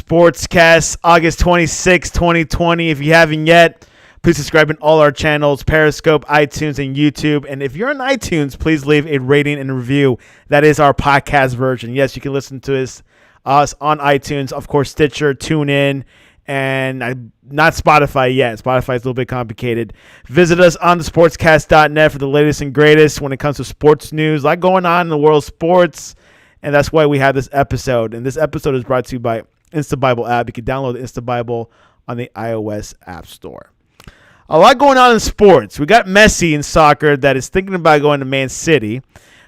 Sportscast, August 26, 2020. If you haven't yet, please subscribe in all our channels, Periscope, iTunes, and YouTube. And if you're on iTunes, please leave a rating and review. That is our podcast version. Yes, you can listen to us on iTunes, of course, Stitcher, TuneIn, and not Spotify yet. Spotify is a little bit complicated. Visit us on thesportscast.net for the latest and greatest when it comes to sports news. A lot going on in the world of sports, and that's why we have this episode. And this episode is brought to you by InstaBible app. You can download the InstaBible on the iOS App Store. A lot going on in sports. We got Messi in soccer that is thinking about going to Man City.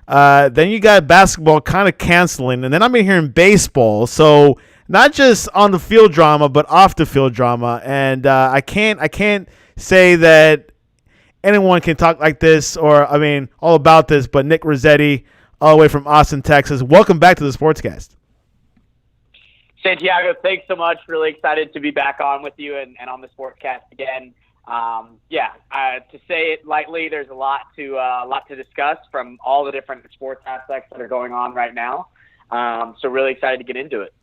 Then you got basketball kind of canceling. And then I'm in here in baseball. So not just on the field drama, but off the field drama. And I can't say that anyone can talk like this or, all about this, but Nick Rossetti, all the way from Austin, Texas. Welcome back to the Sportscast. Santiago, thanks so much. Really excited to be back on with you and on the Sportscast again. To say it lightly, there's a lot to discuss from all the different sports aspects that are going on right now. So really excited to get into it.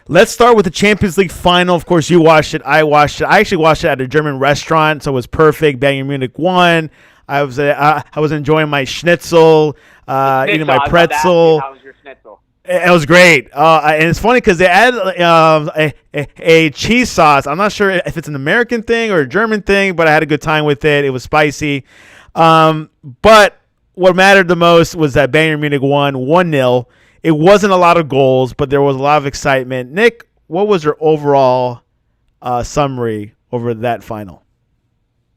Let's start with the Champions League final. Of course, you watched it. I watched it. I actually watched it at a German restaurant, so it was perfect. Bayern Munich won. I was enjoying my schnitzel, eating my pretzel. How was your schnitzel? It was great, and it's funny because they added a cheese sauce. I'm not sure if it's an American thing or a German thing, but I had a good time with it. It was spicy. But what mattered the most was that Bayern Munich won 1-0. It wasn't a lot of goals, but there was a lot of excitement. Nick, what was your overall summary over that final?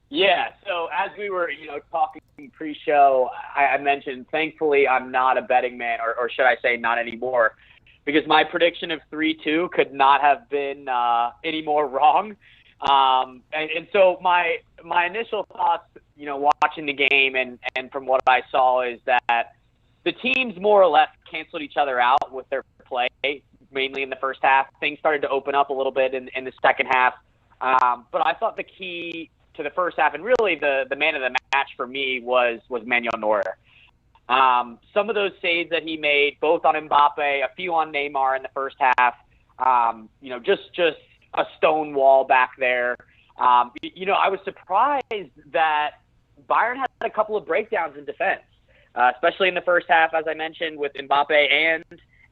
Yeah, so as we were, talking pre-show, I mentioned, thankfully, I'm not a betting man, or should I say not anymore, because my prediction of 3-2 could not have been any more wrong. And so my initial thoughts, watching the game and from what I saw is that the teams more or less canceled each other out with their play, mainly in the first half. Things started to open up a little bit in the second half. But I thought the key to the first half, and really the man of the match for me was Manuel Neuer. Some of those saves that he made, both on Mbappe, a few on Neymar in the first half, just a stone wall back there. I was surprised that Bayern had a couple of breakdowns in defense, especially in the first half, as I mentioned, with Mbappe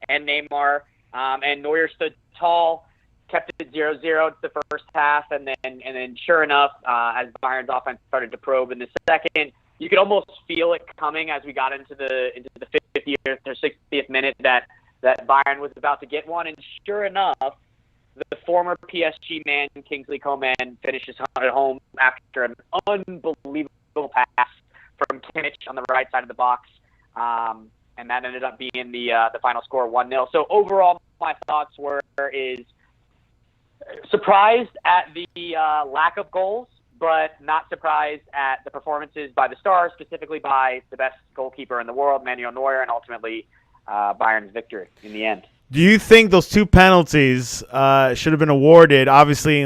and Neymar. And Neuer stood tall, kept it 0-0 the first half, and then sure enough, as Bayern's offense started to probe in the second, you could almost feel it coming as we got into the 50th or 60th minute that Bayern was about to get one, and sure enough, the former PSG man Kingsley Coman finishes at home after an unbelievable pass from Kimmich on the right side of the box, and that ended up being the final score 1-0. So overall, my thoughts is surprised at the lack of goals, but not surprised at the performances by the Stars, specifically by the best goalkeeper in the world, Manuel Neuer, and ultimately Bayern's victory in the end. Do you think those two penalties should have been awarded? Obviously,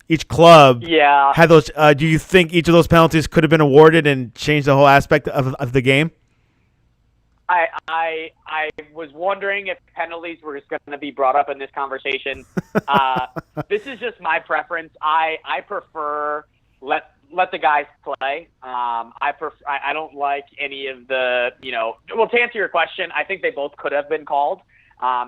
each club had those. Do you think each of those penalties could have been awarded and changed the whole aspect of the game? I was wondering if penalties were just going to be brought up in this conversation. This is just my preference. I prefer let the guys play. I don't like any of the, well, to answer your question, I think they both could have been called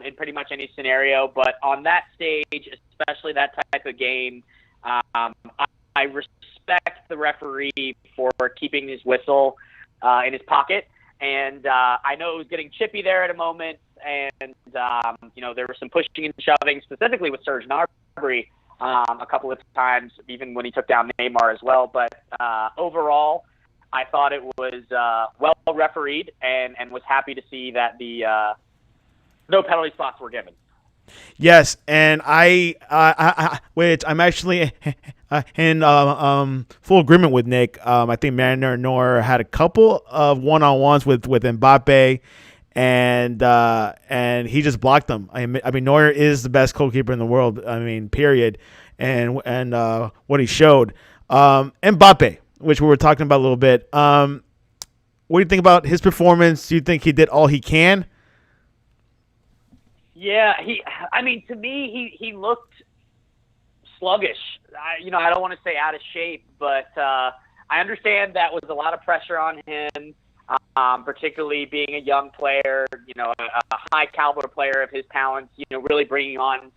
in pretty much any scenario. But on that stage, especially that type of game, I respect the referee for keeping his whistle in his pocket. And I know it was getting chippy there at a moment, and there was some pushing and shoving, specifically with Serge Gnabry a couple of times, even when he took down Neymar as well. But overall, I thought it was well refereed, and was happy to see that the no penalty spots were given. Yes, and which I'm actually in full agreement with Nick. I think Manuel Neuer had a couple of one-on-ones with Mbappe, and he just blocked them. I mean, Neuer is the best goalkeeper in the world. Period. And what he showed, Mbappe, which we were talking about a little bit. What do you think about his performance? Do you think he did all he can? Yeah, to me, he looked sluggish. I don't want to say out of shape, but I understand that was a lot of pressure on him, particularly being a young player, a high caliber player of his talents, really bringing on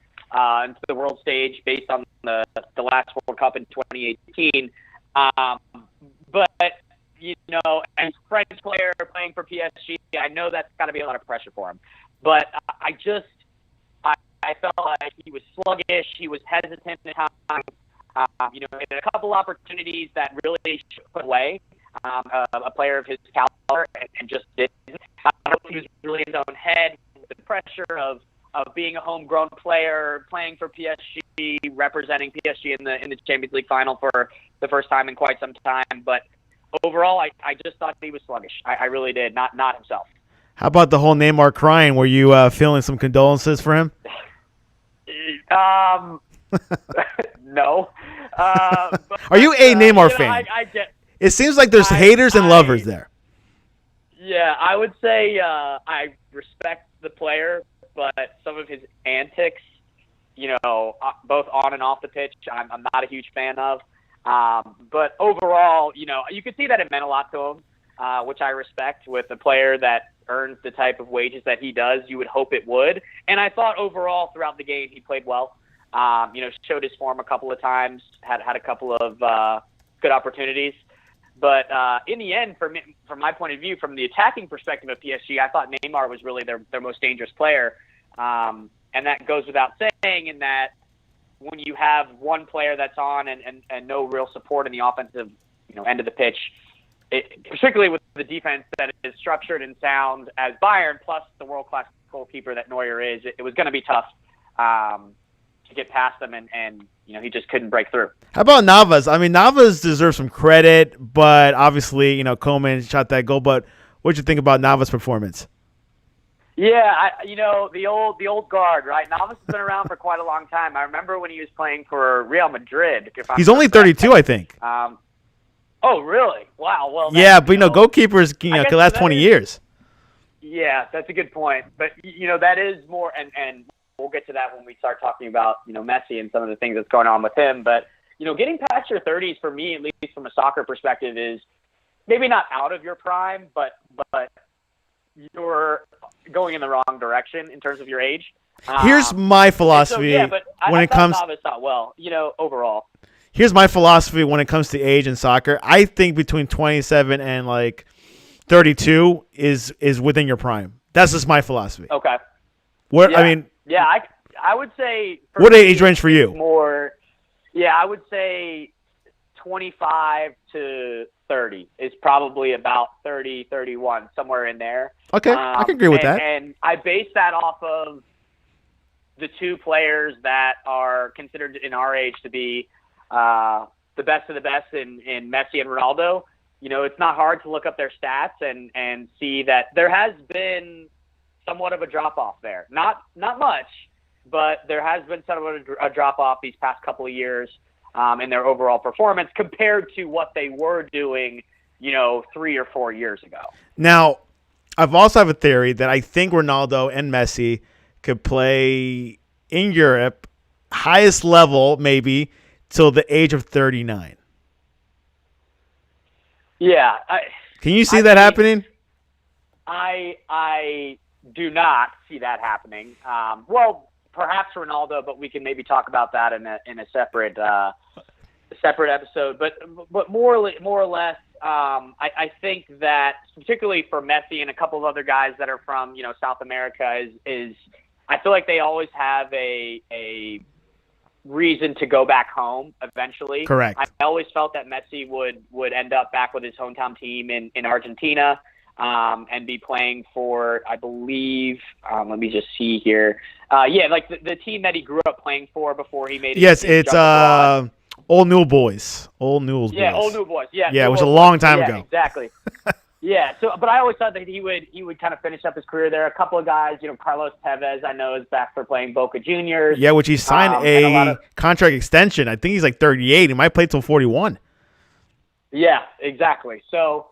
into the world stage based on the last World Cup in 2018. But, as a French player playing for PSG, I know that's got to be a lot of pressure for him. But I felt like he was sluggish. He was hesitant at times. He had a couple opportunities that really should put away a player of his caliber and just didn't. I don't know if he was really in his own head with the pressure of being a homegrown player, playing for PSG, representing PSG in the Champions League final for the first time in quite some time. But overall, I just thought he was sluggish. I really did, not himself. How about the whole Neymar crying? Were you feeling some condolences for him? No. Are you a Neymar fan? It seems like there's haters and lovers there. Yeah, I would say I respect the player, but some of his antics, both on and off the pitch, I'm not a huge fan of. But overall, you could see that it meant a lot to him, which I respect. With a player that earns the type of wages that he does, you would hope it would. And I thought overall throughout the game he played well. Showed his form a couple of times, had a couple of good opportunities. But in the end, from my point of view, from the attacking perspective of PSG, I thought Neymar was really their most dangerous player. And that goes without saying, in that when you have one player that's on and no real support in the offensive end of the pitch, particularly with the defense that is structured and sound as Bayern, plus the world-class goalkeeper that Neuer is, it was going to be tough to get past them, and he just couldn't break through. How about Navas? I mean, Navas deserves some credit, but obviously, Koeman shot that goal. But what'd you think about Navas' performance? Yeah, the old guard, right? Navas has been around for quite a long time. I remember when he was playing for Real Madrid. He's only 32, I think. Oh, really? Wow. Well, yeah, but goalkeepers can last 20 years. Yeah, that's a good point. But that is more, and we'll get to that when we start talking about Messi and some of the things that's going on with him. But getting past your 30s, for me, at least from a soccer perspective, is maybe not out of your prime, but you're going in the wrong direction in terms of your age. Here's my philosophy when it comes. Navas thought well, overall. Here's my philosophy when it comes to age in soccer. I think between 27 and 32 is within your prime. That's just my philosophy. Okay. I would say. What age range for you? More. Yeah, I would say 25 to 30 is probably about 30, 31, somewhere in there. Okay, I can agree with that. And I base that off of the two players that are considered in our age to be the best of the best in Messi and Ronaldo. It's not hard to look up their stats and see that there has been somewhat of a drop-off there. Not much, but there has been somewhat of a drop-off these past couple of years in their overall performance compared to what they were doing, 3 or 4 years ago. Now, I've also have a theory that I think Ronaldo and Messi could play in Europe, highest level maybe, till the age of 39. Yeah. Can you see that happening? I do not see that happening. Well, perhaps Ronaldo, but we can maybe talk about that in a separate episode. But more or less, I think that particularly for Messi and a couple of other guys that are from South America is I feel like they always have a reason to go back home eventually. Correct. I always felt that Messi would end up back with his hometown team in Argentina. And be playing for, I believe, let me just see here. The team that he grew up playing for before he made it. Yes, it's Old Newell's Boys. Old Newell's Boys. Yeah, Old Newell's Boys. Yeah, it was a long time ago. Exactly. Yeah, but I always thought that he would kind of finish up his career there. A couple of guys, Carlos Tevez, I know, is back for playing Boca Juniors. Yeah, which he signed a contract extension. I think he's 38. He might play till 41. Yeah, exactly. So,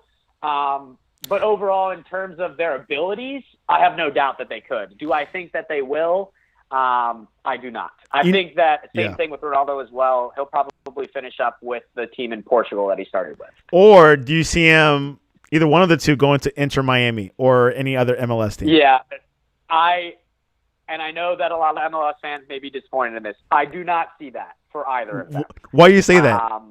But overall, in terms of their abilities, I have no doubt that they could. Do I think that they will? I do not. I think that same thing with Ronaldo as well. He'll probably finish up with the team in Portugal that he started with. Or do you see him, either one of the two, going to Inter Miami or any other MLS team? Yeah, I know that a lot of MLS fans may be disappointed in this. I do not see that for either of them. Why do you say that?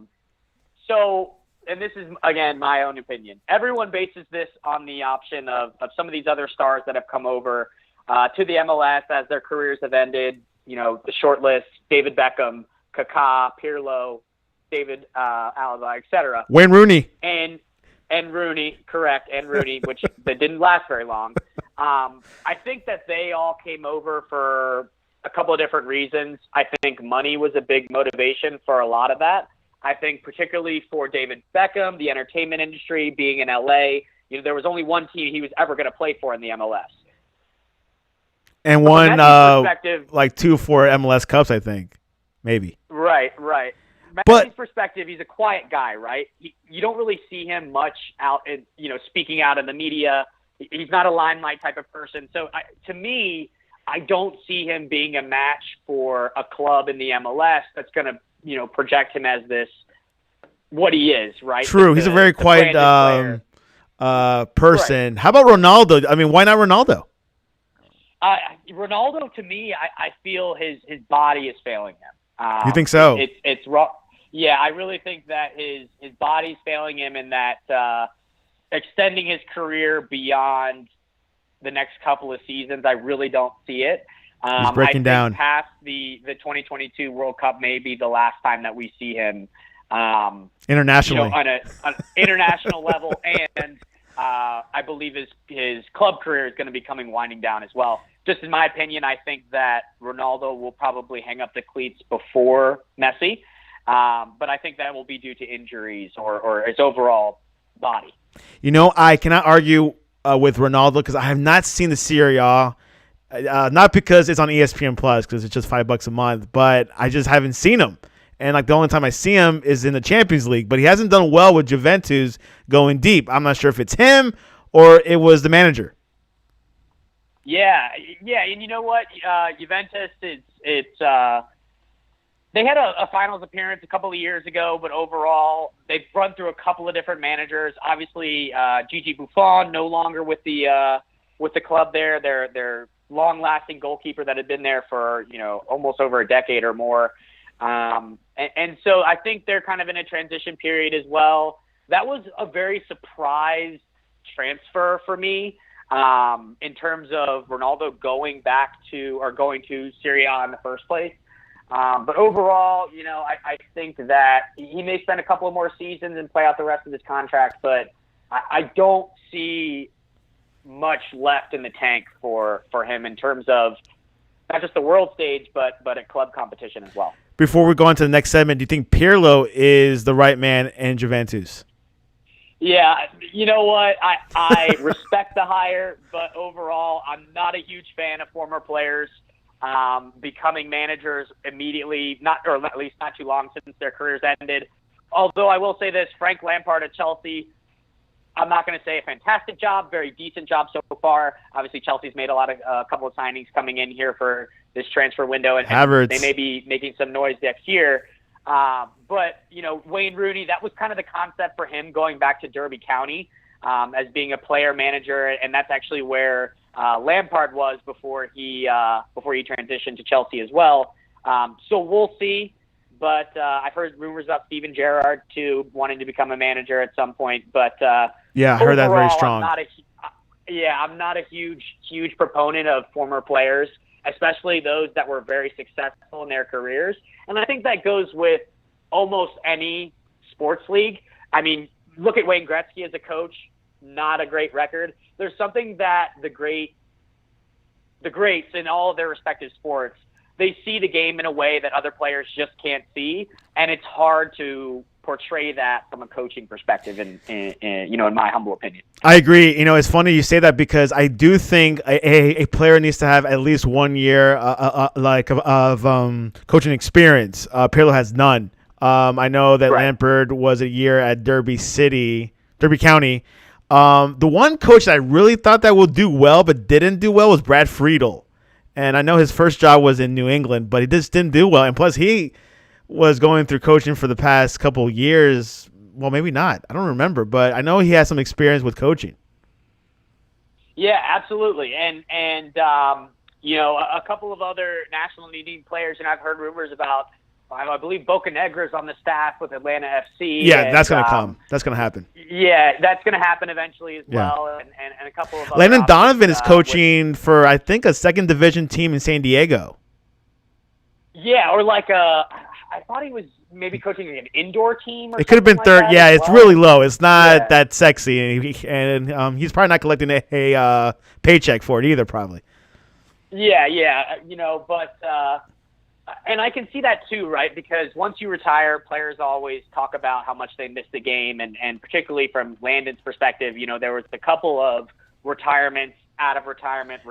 And this is, again, my own opinion. Everyone bases this on the option of some of these other stars that have come over to the MLS as their careers have ended. You know, the short list: David Beckham, Kaká, Pirlo, David Alaba, etc. Wayne Rooney. And Rooney, correct, and Rooney, which that didn't last very long. I think that they all came over for a couple of different reasons. I think money was a big motivation for a lot of that. I think particularly for David Beckham, the entertainment industry, being in LA, you know, there was only one team he was ever going to play for in the MLS. And won like 2 for MLS Cups, I think. Maybe. Right. Messi's perspective, he's a quiet guy, right? You don't really see him much out, speaking out in the media. He's not a limelight type of person. So to me, I don't see him being a match for a club in the MLS that's going to, project him as this, what he is, right? True. He's a very quiet person. Right. How about Ronaldo? I mean, why not Ronaldo? Ronaldo, to me, I feel his body is failing him. You think so? It's raw. Yeah, I really think that his body's failing him, and that extending his career beyond the next couple of seasons, I really don't see it. He's breaking down. Past the 2022 World Cup may be the last time that we see him internationally on an international level, and I believe his club career is going to be winding down as well. Just in my opinion, I think that Ronaldo will probably hang up the cleats before Messi, but I think that will be due to injuries or his overall body. I cannot argue with Ronaldo because I have not seen the Serie A. Not because it's on ESPN Plus, because it's just $5 a month, but I just haven't seen him. And the only time I see him is in the Champions League, but he hasn't done well with Juventus going deep. I'm not sure if it's him or it was the manager. Yeah, and you know what? Juventus, they had a finals appearance a couple of years ago, but overall they've run through a couple of different managers. Obviously, Gigi Buffon no longer with the club there. Their long-lasting goalkeeper that had been there for almost over a decade or more, and so I think they're kind of in a transition period as well. That was a very surprise transfer for me. In terms of Ronaldo going to Serie A in the first place. But overall, I think that he may spend a couple of more seasons and play out the rest of his contract, but I don't see much left in the tank for him in terms of not just the world stage, but at club competition as well. Before we go on to the next segment, do you think Pirlo is the right man in Juventus? Yeah, you know what? I respect the hire, but overall, I'm not a huge fan of former players becoming managers immediately, or at least not too long since their careers ended. Although I will say this, Frank Lampard at Chelsea, I'm not going to say a fantastic job, very decent job so far. Obviously, Chelsea's made a couple of signings coming in here for this transfer window, and they may be making some noise next year. But, Wayne Rooney, that was kind of the concept for him going back to Derby County as being a player manager, and that's actually where Lampard was before he transitioned to Chelsea as well. So we'll see. But I've heard rumors about Steven Gerrard too wanting to become a manager at some point. But yeah, I heard that very strong. I'm not a huge proponent of former players, especially those that were very successful in their careers. And I think that goes with almost any sports league. I mean, look at Wayne Gretzky as a coach, not a great record. There's something that the greats in all of their respective sports, they see the game in a way that other players just can't see, and it's hard to portray that from a coaching perspective, in my humble opinion. I agree. It's funny you say that because I do think a player needs to have at least 1 year of coaching experience. Pirlo has none. I know that Lampard was a year at Derby County. The one coach that I really thought that would do well but didn't do well was Brad Friedel. And I know his first job was in New England, but he just didn't do well. And plus, he was going through coaching for the past couple of years. Well, maybe not. I don't remember, but I know he has some experience with coaching. Yeah, absolutely. And a couple of other national leading players, and I've heard rumors about, I believe Bocanegra's on the staff with Atlanta FC. Yeah, that's going to come. That's going to happen. Yeah, that's going to happen eventually as well. And a couple of other Landon Donovan is coaching for, I think, a second division team in San Diego. Yeah, or I thought he was maybe coaching an indoor team. Or it could have been like third. Yeah, it's really low. It's not that sexy, and he's probably not collecting a paycheck for it either. Probably. Yeah, but and I can see that too, right? Because once you retire, players always talk about how much they miss the game, and particularly from Landon's perspective, there was a couple of retirements. Out of retirement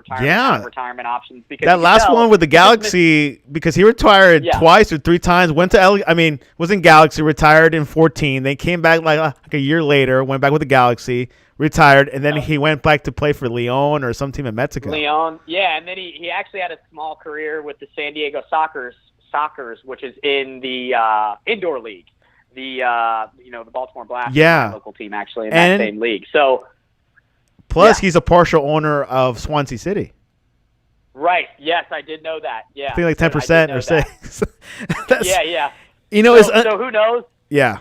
options. Because that last one with the Galaxy, because he retired twice or three times, went to was in Galaxy, retired in 2014. They came back like a year later, went back with the Galaxy, retired, and then he went back to play for Lyon or some team in Mexico. Lyon, yeah, and then he actually had a small career with the San Diego Sockers, which is in the indoor league. The Baltimore Blast, local team actually in that same league. So. Plus, he's a partial owner of Swansea City. Right. Yes, I did know that. Yeah. I think like 10% or 6%. Yeah. So who knows? Yeah.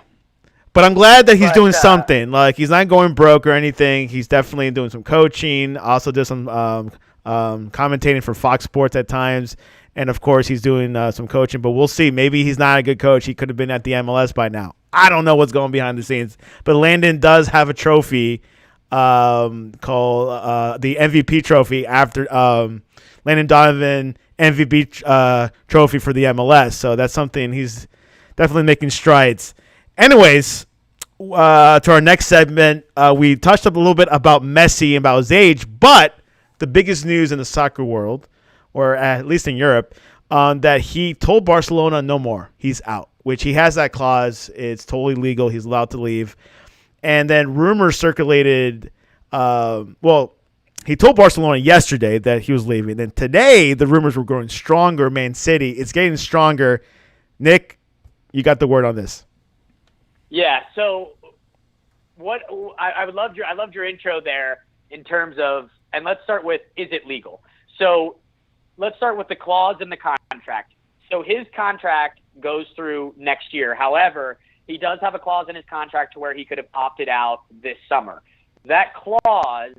But I'm glad that he's doing something. Like, he's not going broke or anything. He's definitely doing some coaching. Also did some commentating for Fox Sports at times. And, of course, he's doing some coaching. But we'll see. Maybe he's not a good coach. He could have been at the MLS by now. I don't know what's going behind the scenes. But Landon does have a trophy called the MVP trophy after Landon Donovan MVP trophy for the MLS. So that's something he's definitely making strides. Anyways, to our next segment, we touched up a little bit about Messi and about his age, but the biggest news in the soccer world, or at least in Europe, that he told Barcelona no more. He's out, which he has that clause. It's totally legal. He's allowed to leave. And then rumors circulated. He told Barcelona yesterday that he was leaving. Then today, the rumors were growing stronger. Man City, it's getting stronger. Nick, you got the word on this. Yeah. So, I loved your intro there in terms of, and let's start with, is it legal? So, let's start with the clause in the contract. So his contract goes through next year. However, he does have a clause in his contract to where he could have opted out this summer. That clause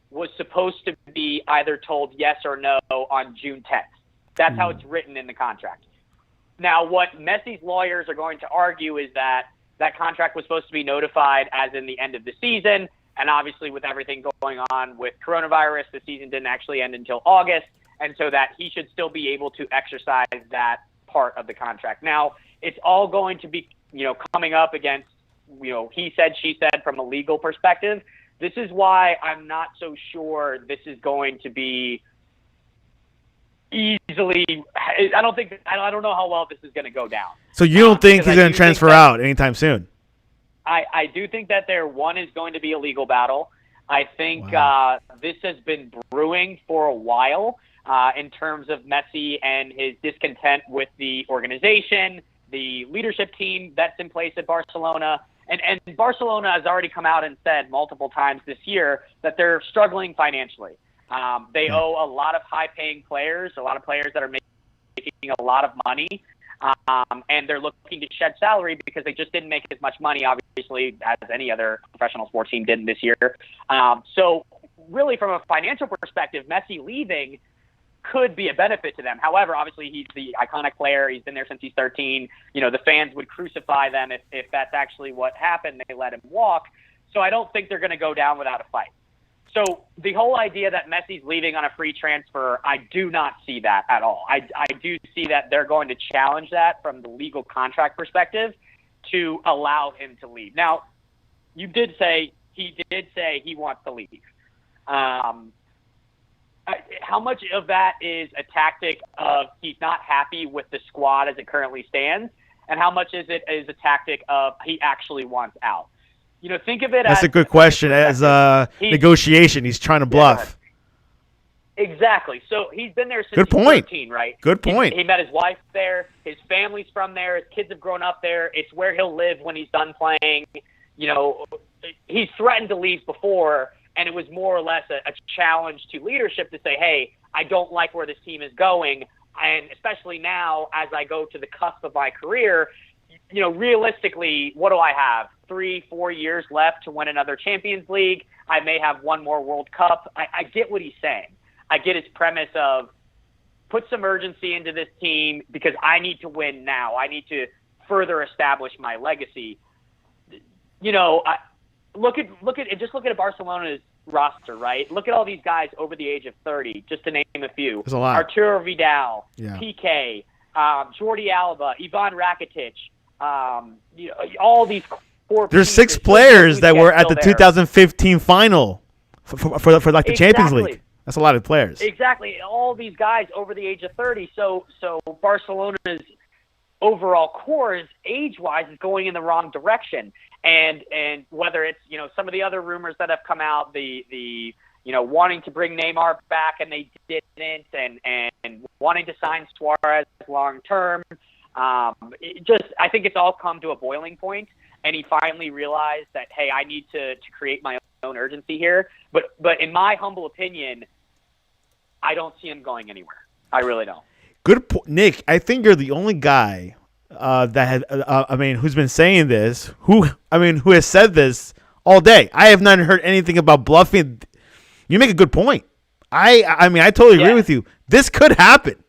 was supposed to be either told yes or no on June 10th. That's how it's written in the contract. Now, what Messi's lawyers are going to argue is that contract was supposed to be notified as in the end of the season, and obviously with everything going on with coronavirus, the season didn't actually end until August, and so that he should still be able to exercise that part of the contract. Now, it's all going to be coming up against, he said, she said from a legal perspective. This is why I'm not so sure this is going to be easily. I don't know how well this is going to go down. So you don't think he's going to transfer out anytime soon? I do think that one is going to be a legal battle. I think this has been brewing for a while in terms of Messi and his discontent with the organization, the leadership team that's in place at Barcelona. And Barcelona has already come out and said multiple times this year that they're struggling financially. They owe a lot of high-paying players, a lot of players that are making a lot of money, and they're looking to shed salary because they just didn't make as much money, obviously, as any other professional sports team did this year. So really, from a financial perspective, Messi leaving could be a benefit to them. However, obviously, he's the iconic player. He's been there since he's 13. The fans would crucify them if that's actually what happened. They let him walk. So I don't think they're going to go down without a fight. So the whole idea that Messi's leaving on a free transfer, I do not see that at all. I do see that they're going to challenge that from the legal contract perspective to allow him to leave. Now, you did say he wants to leave. How much of that is a tactic of he's not happy with the squad as it currently stands, and how much is it is a tactic of he actually wants out? think of it That's as a good question. As negotiation, he's trying to bluff. Exactly. So he's been there since Good he's point. 13, right? Good point. He met his wife there. His family's from there. His kids have grown up there. It's where he'll live when he's done playing. He's threatened to leave before, and it was more or less a challenge to leadership to say, hey, I don't like where this team is going. And especially now, as I go to the cusp of my career, realistically, what do I have? 3-4 years left to win another Champions League. I may have one more World Cup. I get what he's saying. I get his premise of put some urgency into this team because I need to win now. I need to further establish my legacy. Look at Barcelona's roster, right? Look at all these guys over the age of 30, just to name a few. There's a lot. Arturo Vidal, yeah. PK, Jordi Alba, Ivan Rakitic, all these core There's pieces. 6 players that were at the 2015 final for like the Champions League. That's a lot of players. Exactly. All these guys over the age of 30. So Barcelona's overall core is age-wise is going in the wrong direction. And whether it's, some of the other rumors that have come out, the wanting to bring Neymar back and they didn't, and wanting to sign Suarez long-term, I think it's all come to a boiling point, and he finally realized that, hey, I need to create my own urgency here. But in my humble opinion, I don't see him going anywhere. I really don't. Good point, Nick. I think you're the only guy who's been saying this, who has said this all day. I have not heard anything about bluffing. You make a good point. I totally agree with you. This could happen.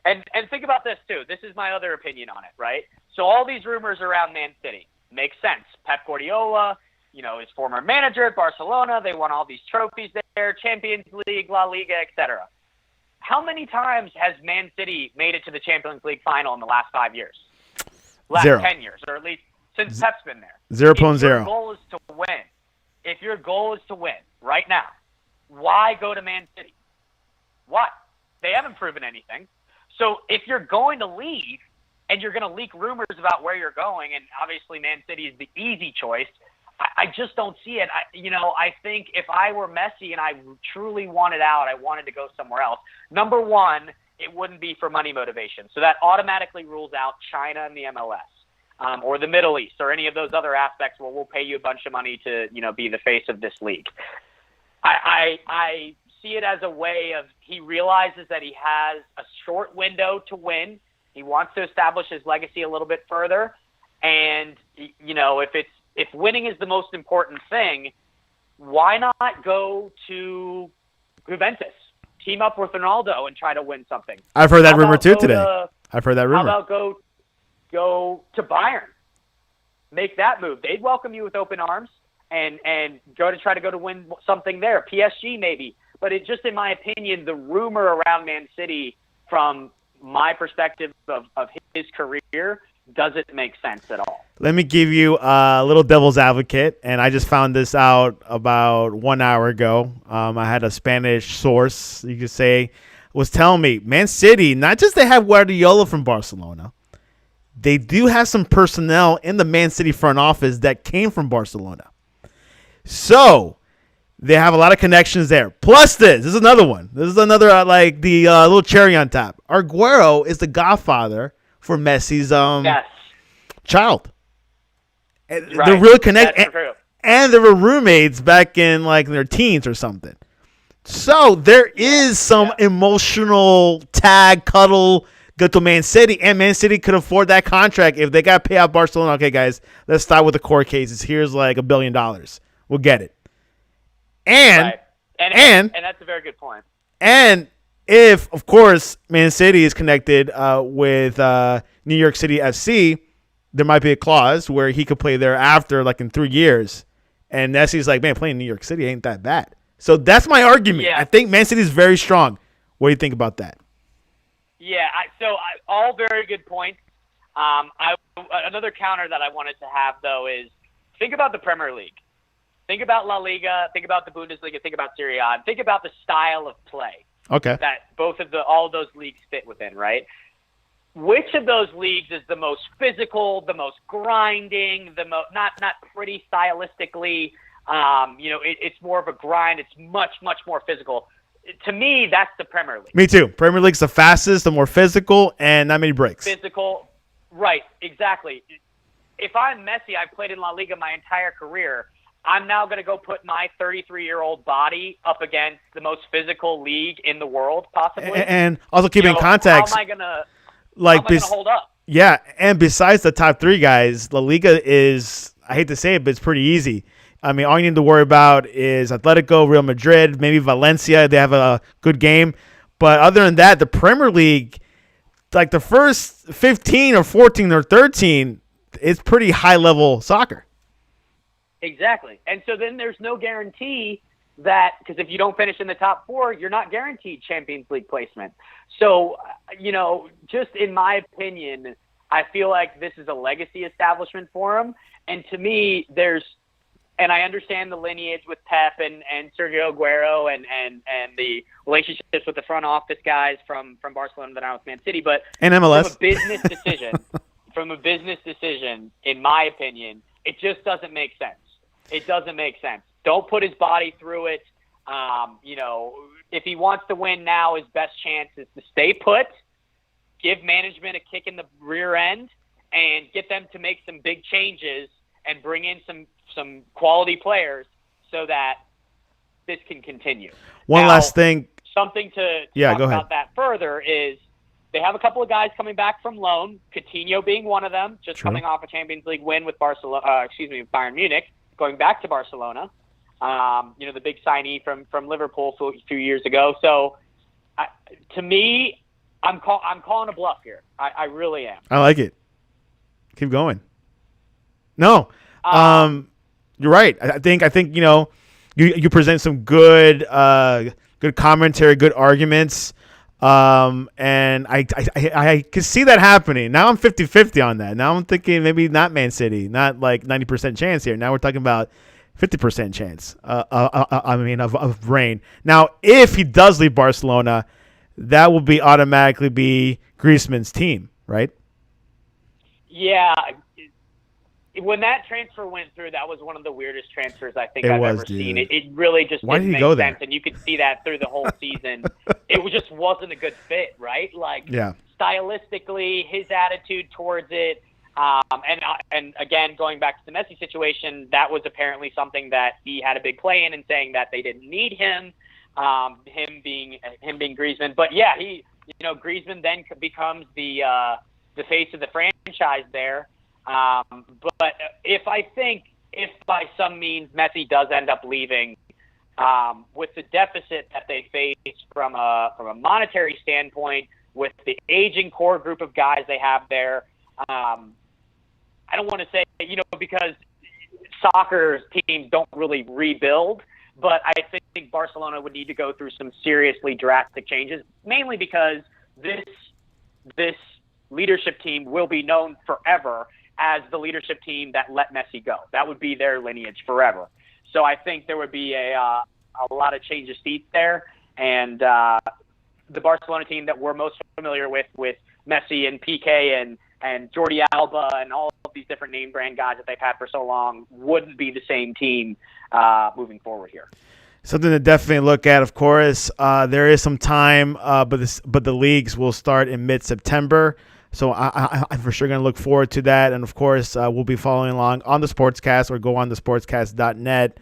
And think about this too. This is my other opinion on it, right? So all these rumors around Man City makes sense. Pep Guardiola, his former manager at Barcelona, they won all these trophies there, Champions League, La Liga, etc. How many times has Man City made it to the Champions League final in the last 5 years? Last 0. 10 years, or at least since Pep's been there. 0.0. If your goal is to win right now, why go to Man City? Why? They haven't proven anything. So if you're going to leave and you're going to leak rumors about where you're going, and obviously Man City is the easy choice, I just don't see it. I think if I were Messi and I truly wanted out, I wanted to go somewhere else. Number one, it wouldn't be for money motivation. So that automatically rules out China and the MLS, or the Middle East, or any of those other aspects where we'll pay you a bunch of money to, be the face of this league. I see it as a way of he realizes that he has a short window to win. He wants to establish his legacy a little bit further. And, if winning is the most important thing, why not go to Juventus, team up with Ronaldo, and try to win something? I've heard that rumor too today. I've heard that rumor. How about go to Bayern, make that move? They'd welcome you with open arms, and try to win something there. PSG maybe, but it just, in my opinion, the rumor around Man City, from my perspective of his career, doesn't make sense at all. Let me give you a little devil's advocate, and I just found this out about 1 hour ago. I had a Spanish source, you could say, was telling me Man City, not just they have Guardiola from Barcelona, they do have some personnel in the Man City front office that came from Barcelona. So they have a lot of connections there. Plus this is another one. This is another little cherry on top. Aguero is the godfather for Messi's child. Right. They're really connected, and they were roommates back in their teens or something. So there is some emotional tag, cuddle, go to Man City, and Man City could afford that contract if they got to pay out Barcelona. Okay, guys, let's start with the court cases. Here's $1 billion. We'll get it. And that's a very good point. And if, of course, Man City is connected with New York City FC, there might be a clause where he could play there after, in 3 years. And Messi's like, man, playing in New York City ain't that bad. So that's my argument. Yeah. I think Man City is very strong. What do you think about that? Yeah, all very good points. Another counter that I wanted to have, though, is think about the Premier League. Think about La Liga. Think about the Bundesliga. Think about Serie A. And think about the style of play. Okay. That all of those leagues fit within, right? which of those leagues is the most physical, the most grinding, the most not pretty stylistically. It's more of a grind. It's much more physical. To me, that's the Premier League. Me too. Premier League's the fastest, the more physical, and not many breaks. Physical, right? Exactly. If I'm Messi, I've played in La Liga my entire career. I'm now going to go put my 33-year-old body up against the most physical league in the world, possibly. And also keep in context. How am I going to hold up? Yeah, and besides the top three guys, La Liga is, I hate to say it, but it's pretty easy. I mean, all you need to worry about is Atletico, Real Madrid, maybe Valencia. They have a good game. But other than that, the Premier League, like the first 15 or 14 or 13, it's pretty high-level soccer. Exactly. And so then there's no guarantee that, because if you don't finish in the top four, you're not guaranteed Champions League placement. So, just in my opinion, I feel like this is a legacy establishment for him. And to me, and I understand the lineage with Pep and Sergio Aguero and the relationships with the front office guys from Barcelona that are with Man City, but and MLS. From a business decision, in my opinion, it just doesn't make sense. It doesn't make sense. Don't put his body through it. If he wants to win now, his best chance is to stay put, give management a kick in the rear end, and get them to make some big changes and bring in some quality players so that this can continue. One last thing. Something to talk about that further is they have a couple of guys coming back from loan, Coutinho being one of them, just coming off a Champions League win with Bayern Munich, going back to Barcelona. The big signee from Liverpool a few years ago. So, to me, I'm calling a bluff here. I really am. I like it. Keep going. No, you're right. I think you present some good commentary, good arguments, and I can see that happening. Now I'm 50-50 on that. Now I'm thinking maybe not Man City, not like 90% chance here. Now we're talking about 50% chance. Of rain. Now, if he does leave Barcelona, that will automatically be Griezmann's team, right? Yeah. When that transfer went through, that was one of the weirdest transfers I think I've ever seen. It really just didn't make sense, and you could see that through the whole season. It just wasn't a good fit, right? Stylistically, his attitude towards it, and again, going back to the Messi situation, that was apparently something that he had a big play in saying that they didn't need him, him being Griezmann. But yeah, Griezmann then becomes the face of the franchise there. But if by some means Messi does end up leaving, with the deficit that they face from a monetary standpoint, with the aging core group of guys they have there, I don't want to say, because soccer teams don't really rebuild, but I think Barcelona would need to go through some seriously drastic changes, mainly because this leadership team will be known forever as the leadership team that let Messi go. That would be their lineage forever. So I think there would be a lot of change of seats there. And the Barcelona team that we're most familiar with Messi and PK and Jordi Alba and all of these different name brand guys that they've had for so long, wouldn't be the same team moving forward here. Something to definitely look at, of course. There is some time, but the leagues will start in mid-September. So I'm for sure going to look forward to that. And, of course, we'll be following along on the Sportscast, or go on to sportscast.net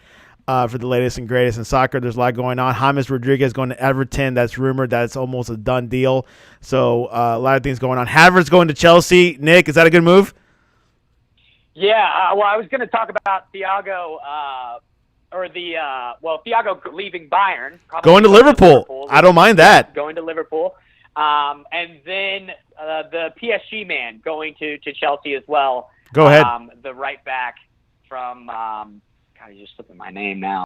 for the latest and greatest in soccer. There's a lot going on. James Rodriguez going to Everton. That's rumored. That's almost a done deal. So a lot of things going on. Havertz going to Chelsea. Nick, is that a good move? Yeah. Well, I was going to talk about Thiago Thiago leaving Bayern. Going to Liverpool. I don't mind that. Going to Liverpool. And then the PSG man going to Chelsea as well. Go ahead. The right back from God, he's just slipping my name now.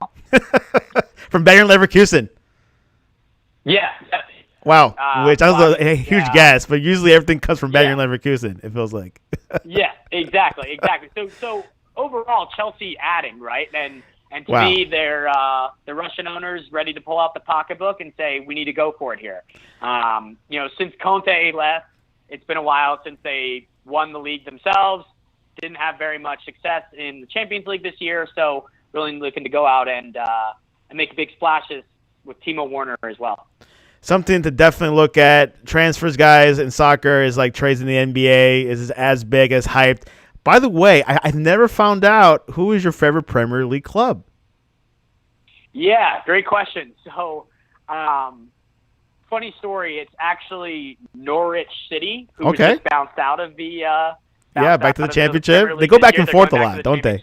From Bayern Leverkusen. Yeah. Wow. Which I was a huge guess, but usually everything comes from Bayern Leverkusen, it feels like. Yeah, exactly. So overall, Chelsea adding, right? And to me, they're the Russian owners ready to pull out the pocketbook and say, we need to go for it here. Since Conte left, It's been a while since they won the league themselves. Didn't have very much success in the Champions League this year, so really looking to go out and make big splashes with Timo Werner as well. Something to definitely look at. Transfers, guys, in soccer is like trades in the NBA. Is as big as hyped. By the way, I've never found out who is your favorite Premier League club. Yeah, great question. So, funny story. It's actually Norwich City, who just bounced out of the back to the championship. They go back and forth a lot, don't they?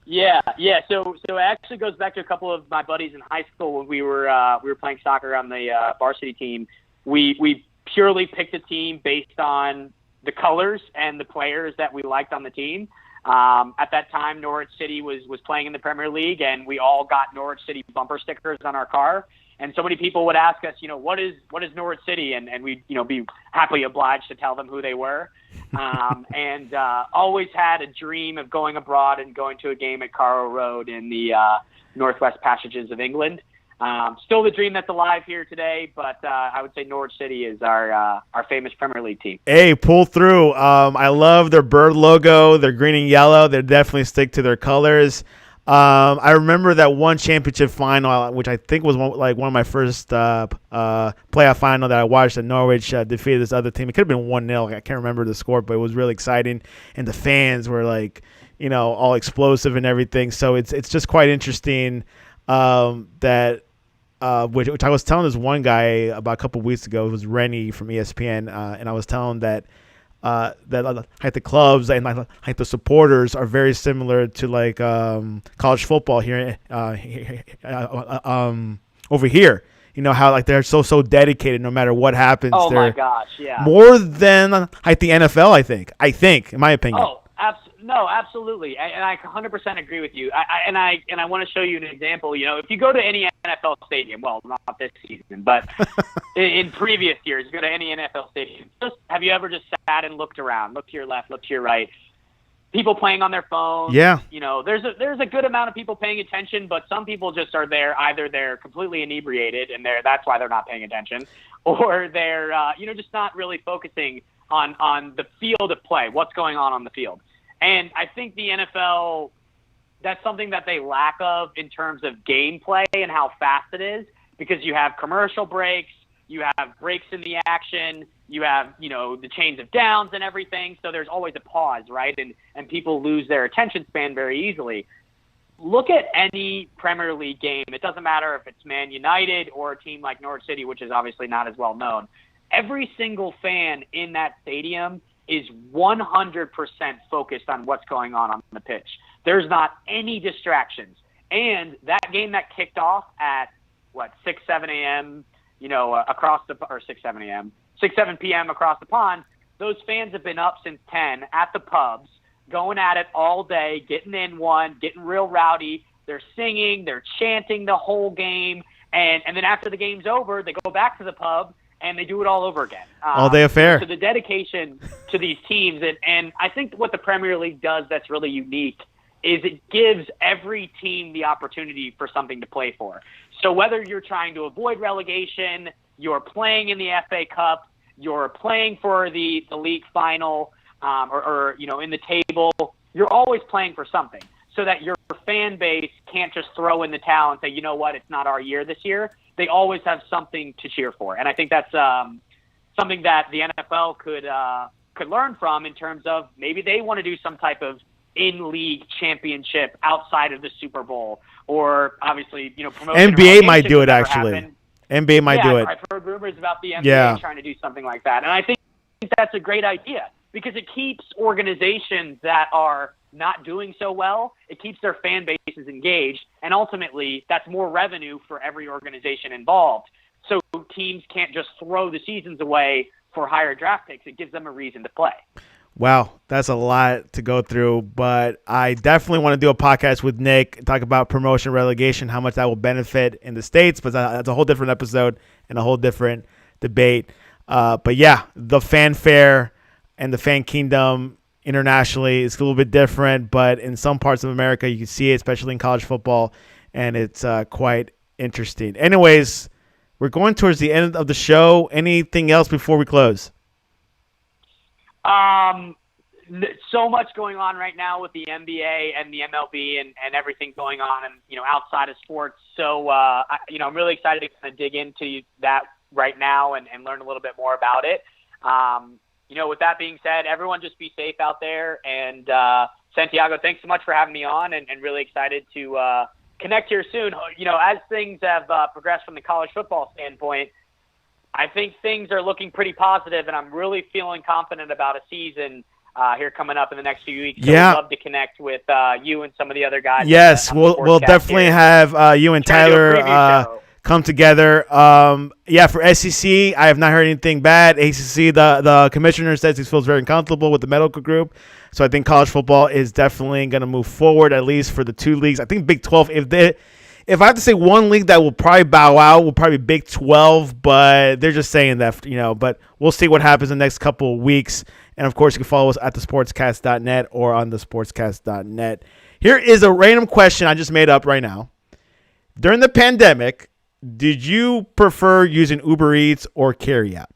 Yeah. So it actually goes back to a couple of my buddies in high school when we were playing soccer on the varsity team. We purely picked a team based on the colors and the players that we liked on the team. At that time, Norwich City was playing in the Premier League, and we all got Norwich City bumper stickers on our car. And so many people would ask us, what is Norwich City? And we'd, be happily obliged to tell them who they were. And always had a dream of going abroad and going to a game at Carrow Road in the Northwest Passages of England. Still the dream that's alive here today, but I would say Norwich City is our famous Premier League team. Hey, pull through. I love their bird logo. They're green and yellow. They definitely stick to their colors. I remember that one championship final, which I think was one of my first playoff final that I watched, that Norwich defeated this other team. It could have been 1-0. I can't remember the score, but it was really exciting. And the fans were all explosive and everything. So it's just quite interesting that which I was telling this one guy about a couple of weeks ago. It was Rennie from ESPN, and I was telling that the clubs and the supporters are very similar to college football here over here. How they're so dedicated no matter what happens. Oh my gosh, yeah. More than the NFL, I think, in my opinion. Oh, no, absolutely, and I 100% agree with you. I want to show you an example. If you go to any NFL stadium, well, not this season, but in previous years, go to any NFL stadium. Have you ever just sat and looked around, looked to your left, looked to your right? People playing on their phones. Yeah. There's a good amount of people paying attention, but some people just are there. Either they're completely inebriated and that's why they're not paying attention, or they're just not really focusing on the field of play, what's going on the field. And I think the NFL, that's something that they lack of in terms of gameplay and how fast it is, because you have commercial breaks, you have breaks in the action, you have, the chains of downs and everything. So there's always a pause, right? And people lose their attention span very easily. Look at any Premier League game. It doesn't matter if it's Man United or a team like Norwich City, which is obviously not as well known. Every single fan in that stadium is 100% focused on what's going on the pitch. There's not any distractions. And that game that kicked off at 6, 7 a.m., 6, 7 p.m. across the pond, those fans have been up since 10 at the pubs, going at it all day, getting in one, getting real rowdy. They're singing, they're chanting the whole game. And then after the game's over, they go back to the pub and they do it all over again. All day affair. So the dedication to these teams, and I think what the Premier League does that's really unique is it gives every team the opportunity for something to play for. So whether you're trying to avoid relegation, you're playing in the FA Cup, you're playing for the league final, or in the table, you're always playing for something, so that your fan base can't just throw in the towel and say, you know what, it's not our year this year. They always have something to cheer for. And I think that's something that the NFL could learn from, in terms of maybe they want to do some type of in-league championship outside of the Super Bowl, or obviously, promotion. NBA might do it, actually. NBA might do it. I've heard rumors about the NBA trying to do something like that. And I think that's a great idea, because it keeps organizations that are not doing so well, it keeps their fan bases engaged, and ultimately that's more revenue for every organization involved. So teams can't just throw the seasons away for higher draft picks. It gives them a reason to play. Wow, that's a lot to go through, but I definitely want to do a podcast with Nick, talk about promotion, relegation, how much that will benefit in the States, but that's a whole different episode and a whole different debate. But yeah, the fanfare and the fan kingdom internationally is a little bit different, but in some parts of America, you can see it, especially in college football, and it's quite interesting. Anyways, we're going towards the end of the show. Anything else before we close? So much going on right now with the NBA and the MLB and everything going on, and outside of sports. So I'm really excited to kind of dig into that right now and learn a little bit more about it. With that being said, everyone just be safe out there. And Santiago, thanks so much for having me on, and really excited to connect here soon. As things have progressed from the college football standpoint, I think things are looking pretty positive, and I'm really feeling confident about a season here coming up in the next few weeks. So Yeah. I'd love to connect with you and some of the other guys. Yes, on the we'll Sportscast definitely here. have you and Trying to do a Tyler preview show. come together. For SEC, I have not heard anything bad. ACC, the commissioner says he feels very comfortable with the medical group. So I think college football is definitely going to move forward, at least for the two leagues. I think Big 12, if I have to say one league that will probably bow out, will probably be Big 12, but they're just saying that, but we'll see what happens in the next couple of weeks. And, of course, you can follow us at thesportscast.net or on thesportscast.net. Here is a random question I just made up right now. During the pandemic, did you prefer using Uber Eats or carryout?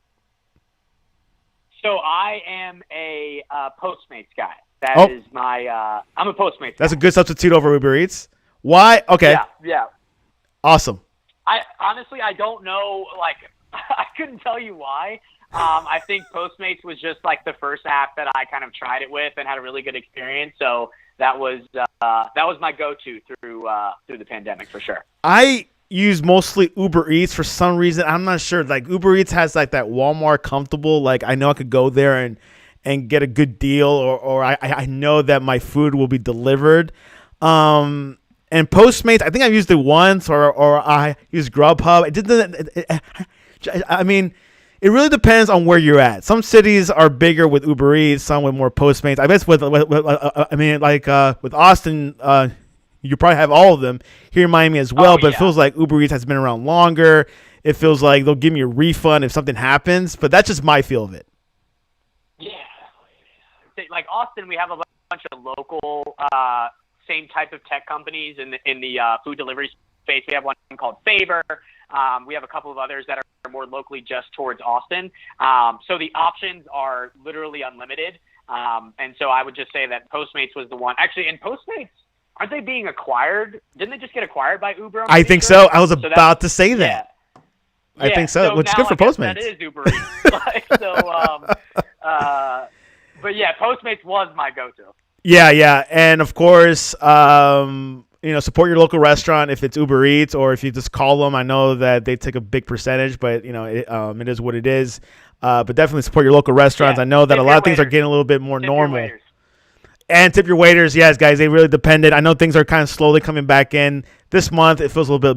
So I am a Postmates guy. That is my I'm a Postmates That's guy. a good substitute over Uber Eats. Why? Okay. Yeah. Awesome. I honestly don't know. Like, I couldn't tell you why. I think Postmates was just like the first app that I kind of tried it with and had a really good experience. So that was my go-to through the pandemic for sure. I use mostly Uber Eats for some reason. I'm not sure. Like Uber Eats has like that Walmart comfortable. Like I know I could go there and get a good deal, or I know that my food will be delivered. And Postmates, I think I've used it once, or I use Grubhub. It really depends on where you're at. Some cities are bigger with Uber Eats, some with more Postmates. I guess with Austin, you probably have all of them. Here in Miami as well, but it feels like Uber Eats has been around longer. It feels like they'll give me a refund if something happens, but that's just my feel of it. Yeah. Like Austin, we have a bunch of local same type of tech companies in the food delivery space. We have one called Favor. We have a couple of others that are more locally just towards Austin. So the options are literally unlimited. And so I would just say that Postmates was the one. Actually, and Postmates, aren't they being acquired? Didn't they just get acquired by Uber? I think so. I was about to say that. Yeah. I think so. Which is good for Postmates. That is Uber Eats. But yeah, Postmates was my go-to. Yeah. And of course, support your local restaurant if it's Uber Eats, or if you just call them. I know that they take a big percentage, but it is what it is. But definitely support your local restaurants. Yeah. I know that a lot of things are getting a little bit more normal. And tip your waiters. Yes, guys, they really depended. I know things are kind of slowly coming back in. This month, it feels a little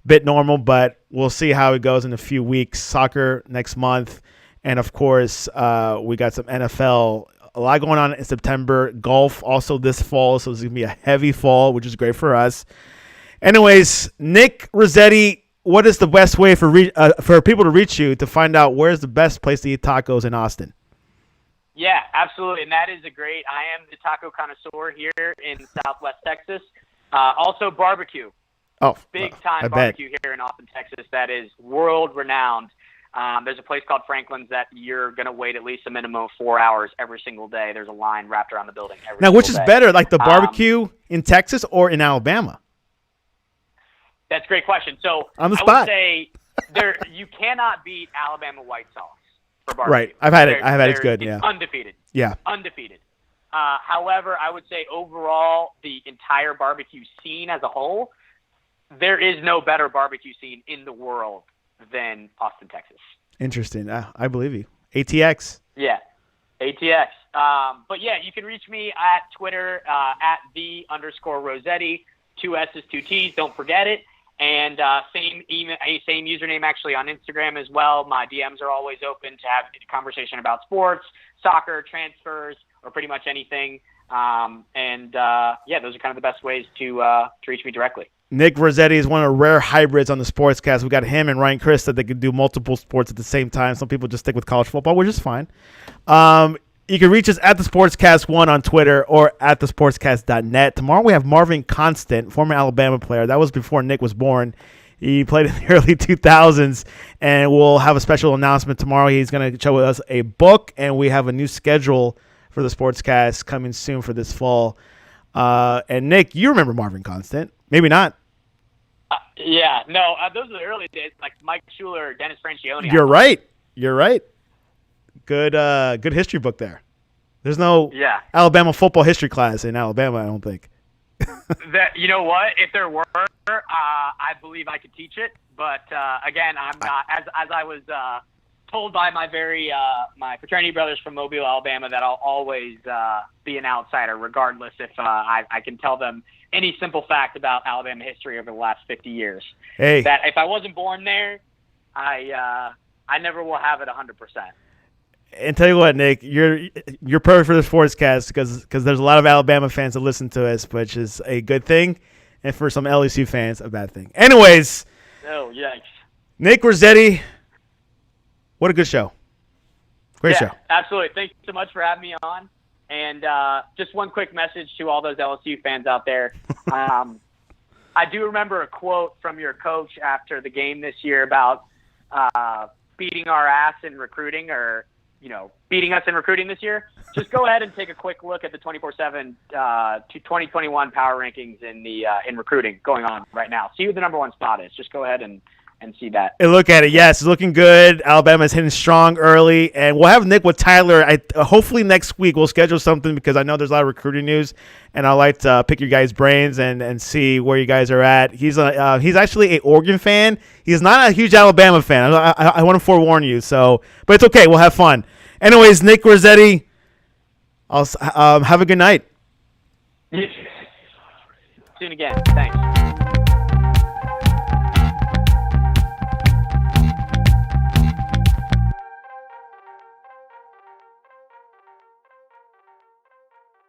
bit normal, but we'll see how it goes in a few weeks. Soccer next month. And, of course, we got some NFL. A lot going on in September. Golf also this fall, so it's going to be a heavy fall, which is great for us. Anyways, Nick Rossetti, what is the best way for people to reach you to find out where's the best place to eat tacos in Austin? Yeah, absolutely. And that is I am the taco connoisseur here in Southwest Texas. Also barbecue. Oh, big time barbecue here in Austin, Texas. That is world renowned. There's a place called Franklin's that you're going to wait at least a minimum of 4 hours every single day. There's a line wrapped around the building every single day. Now, which is better, like the barbecue in Texas or in Alabama? That's a great question. So on the I spot. would say you cannot beat Alabama white sauce for barbecue. Right. I've had it. It's good. Yeah. Undefeated. Yeah. Undefeated. However, I would say overall, the entire barbecue scene as a whole, there is no better barbecue scene in the world than Austin, Texas. Interesting. I believe you. ATX. Yeah. ATX. But yeah, you can reach me at Twitter at _Rossetti, 2 S's, 2 T's. Don't forget it. And same username actually on Instagram as well. My DMs are always open to have a conversation about sports, soccer, transfers, or pretty much anything. Those are kind of the best ways to reach me directly. Nick Rossetti is one of the rare hybrids on the Sportscast. We got him and Ryan Chris that they can do multiple sports at the same time. Some people just stick with college football, which is fine. You can reach us at the Sportscast1 on Twitter or at thesportscast.net. Tomorrow we have Marvin Constant, former Alabama player. That was before Nick was born. He played in the early 2000s, and we'll have a special announcement tomorrow. He's going to show us a book, and we have a new schedule for the Sportscast coming soon for this fall. And Nick, you remember Marvin Constant? Maybe not. Yeah, no, those are the early days, like Mike Schuler, Dennis Francione. You're right. Good history book there. There's no Alabama football history class in Alabama, I don't think. You know what? If there were, I believe I could teach it. But again, I'm not. As I was told by my my fraternity brothers from Mobile, Alabama, that I'll always be an outsider, regardless if I can tell them any simple fact about Alabama history over the last 50 years. Hey, that if I wasn't born there, I never will have it 100%. And tell you what, Nick, you're perfect for the Sportscast because there's a lot of Alabama fans that listen to us, which is a good thing, and for some LSU fans, a bad thing. Anyways, yikes. Nick Rossetti, what a good show. Great show. Absolutely. Thanks so much for having me on. And just one quick message to all those LSU fans out there. I do remember a quote from your coach after the game this year about beating our ass in recruiting, or beating us in recruiting this year. Just go ahead and take a quick look at the 24/7 2021 power rankings in recruiting going on right now. See who the number one spot is. Just go ahead and see that. And look at it. Yes, it's looking good. Alabama's hitting strong early, and we'll have Nick with Tyler. Hopefully next week we'll schedule something because I know there's a lot of recruiting news, and I like to pick your guys' brains and see where you guys are at. He's actually an Oregon fan. He's not a huge Alabama fan. I want to forewarn you. But it's okay. We'll have fun. Anyways, Nick Rossetti, I'll have a good night. Soon again. Thanks.